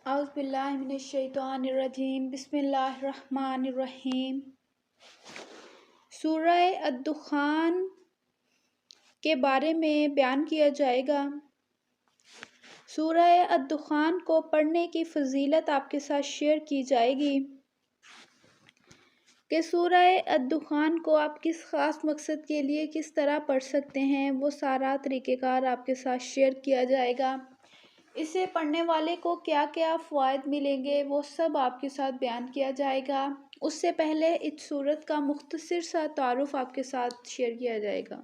اعوذ باللہ من الشیطان الرجیم بسم اللہ الرحمن الرحیم۔ سورہ الدخان کے بارے میں بیان کیا جائے گا۔ سورہ الدخان کو پڑھنے کی فضیلت آپ کے ساتھ شیئر کی جائے گی کہ سورہ الدخان کو آپ کس خاص مقصد کے لیے کس طرح پڑھ سکتے ہیں، وہ سارا طریقہ کار آپ کے ساتھ شیئر کیا جائے گا۔ اسے پڑھنے والے کو کیا کیا فوائد ملیں گے وہ سب آپ کے ساتھ بیان کیا جائے گا۔ اس سے پہلے اس سورت کا مختصر سا تعارف آپ کے ساتھ شیئر کیا جائے گا۔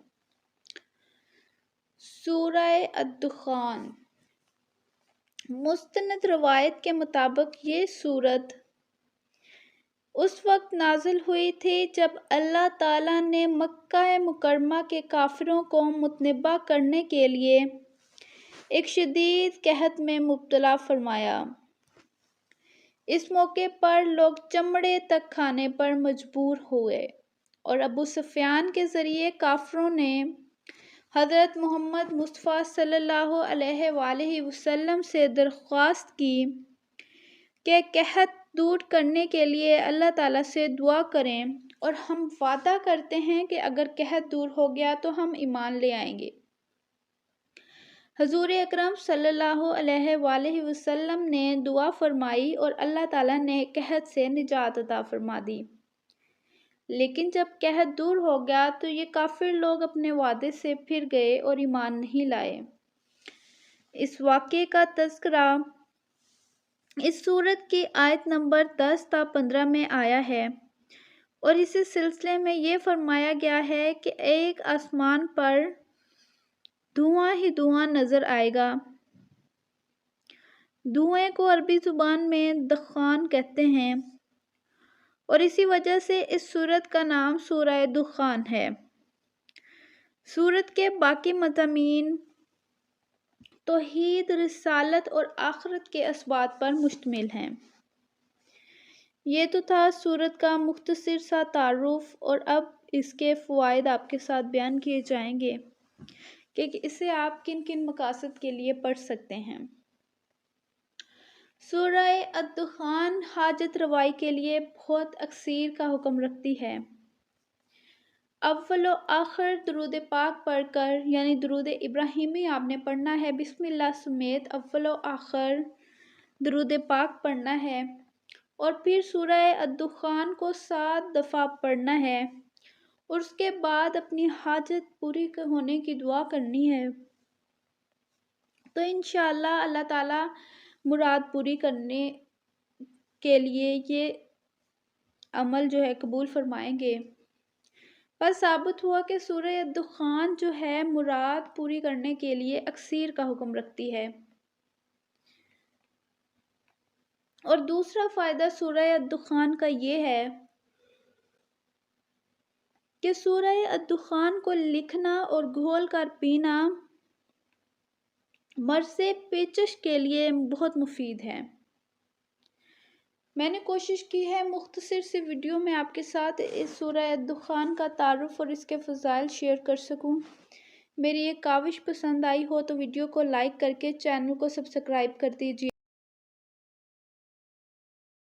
سورہ الدخان مستند روایت کے مطابق یہ سورت اس وقت نازل ہوئی تھی جب اللہ تعالیٰ نے مکہ مکرمہ کے کافروں کو متنبہ کرنے کے لیے ایک شدید قحط میں مبتلا فرمایا۔ اس موقع پر لوگ چمڑے تک کھانے پر مجبور ہوئے اور ابو سفیان کے ذریعے کافروں نے حضرت محمد مصطفیٰ صلی اللہ علیہ وآلہ وسلم سے درخواست کی کہ قحط دور کرنے کے لیے اللہ تعالیٰ سے دعا کریں اور ہم وعدہ کرتے ہیں کہ اگر قحط دور ہو گیا تو ہم ایمان لے آئیں گے۔ حضور اکرم صلی اللہ علیہ وآلہ وسلم نے دعا فرمائی اور اللہ تعالیٰ نے قحط سے نجات عطا فرما دی۔ لیکن جب قحط دور ہو گیا تو یہ کافر لوگ اپنے وعدے سے پھر گئے اور ایمان نہیں لائے۔ اس واقعے کا تذکرہ اس سورت کی آیت نمبر 10 تا 15 میں آیا ہے اور اسی سلسلے میں یہ فرمایا گیا ہے کہ ایک آسمان پر دھواں ہی دھواں نظر آئے گا۔ دھوئیں کو عربی زبان میں دخان کہتے ہیں اور اسی وجہ سے اس سورت کا نام سورہ دخان ہے۔ سورت کے باقی مضامین توحید، رسالت اور آخرت کے اسبات پر مشتمل ہیں۔ یہ تو تھا سورت کا مختصر سا تعارف اور اب اس کے فوائد آپ کے ساتھ بیان کیے جائیں گے کہ اسے آپ کن کن مقاصد کے لیے پڑھ سکتے ہیں۔ سورہ الدخان حاجت روائی کے لیے بہت اکثیر کا حکم رکھتی ہے۔ اول و آخر درود پاک پڑھ کر یعنی درود ابراہیمی آپ نے پڑھنا ہے، بسم اللہ سمیت اول و آخر درود پاک پڑھنا ہے اور پھر سورہ الدخان کو 7 دفعہ پڑھنا ہے اور اس کے بعد اپنی حاجت پوری ہونے کی دعا کرنی ہے تو انشاءاللہ اللہ تعالیٰ مراد پوری کرنے کے لیے یہ عمل جو ہے قبول فرمائیں گے۔ بس ثابت ہوا کہ سورہ الدخان جو ہے مراد پوری کرنے کے لیے اکثیر کا حکم رکھتی ہے۔ اور دوسرا فائدہ سورہ الدخان کا یہ ہے کہ سورہ الدخان کو لکھنا اور گھول کر پینا مرض پیچش کے لیے بہت مفید ہے۔ میں نے کوشش کی ہے مختصر سی ویڈیو میں آپ کے ساتھ اس سورہ الدخان کا تعارف اور اس کے فضائل شیئر کر سکوں۔ میری یہ کاوش پسند آئی ہو تو ویڈیو کو لائک کر کے چینل کو سبسکرائب کر دیجیے۔